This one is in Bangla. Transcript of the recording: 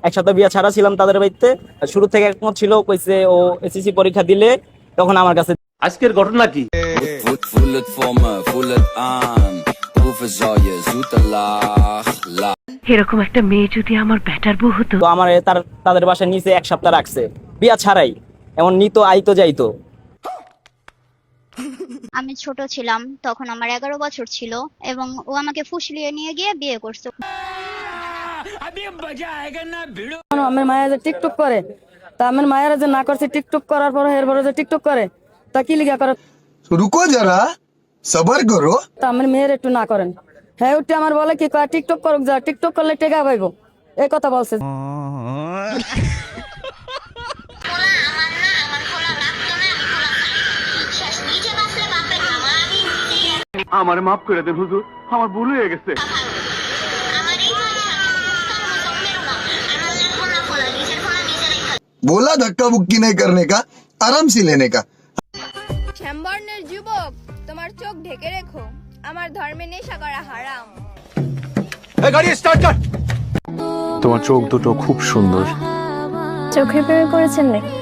এক সপ্তাহ বিয়া ছাড়া ছিলাম তাদের বাড়িতে। শুরু থেকে একমত ছিল, কইছে ও এসএসসি পরীক্ষা দিলে তখন আমার কাছে। আজকের ঘটনা কি? Voel het voor me, voel het aan. Proeven zal je zoete lach, lach. এরকম একটা মেয়ে যদি আমার ব্যাটার বউ হতো। তো আমার তাদের বাসায় নিচে এক সপ্তাহ রাখছে বিয়া ছাড়াই, এমন নিত আইতো যাইতো। আমি ছোট ছিলাম তখন, আমার 11 বছর ছিল, এবং ও আমাকে ফুসলিয়ে নিয়ে গিয়ে বিয়ে করছে। আমার মায়া যে টিকটক করে, তা আমার মায়েরা যে না করছে টিকটক করার পর এরপরে যে টিকটক করে, তা কি লিগা করে? रुको जरा सबर करो। তা আমার মেয়ের একটু না করেন। হ্যাঁ উঠে আমার বলে কি কয় টিকটক করুক, যা টিকটক করলে টেকা পাইবো, এই কথা বলছে। আমার মাফ করে দেন হুজুর, আমার ভুল হয়ে গেছে। बोला धक्का बुक्की नहीं करने का, आराम से लेने का। শ্যামবর্ণের যুবক, তোমার চোখ ঢেকে রেখো, আমার ধর্মে নেশা করা হারাম। গাড়ি স্টার্ট কর। তোমার চোখ দুটো খুব সুন্দর। চোখে প্রেমে করেছেন নাকি?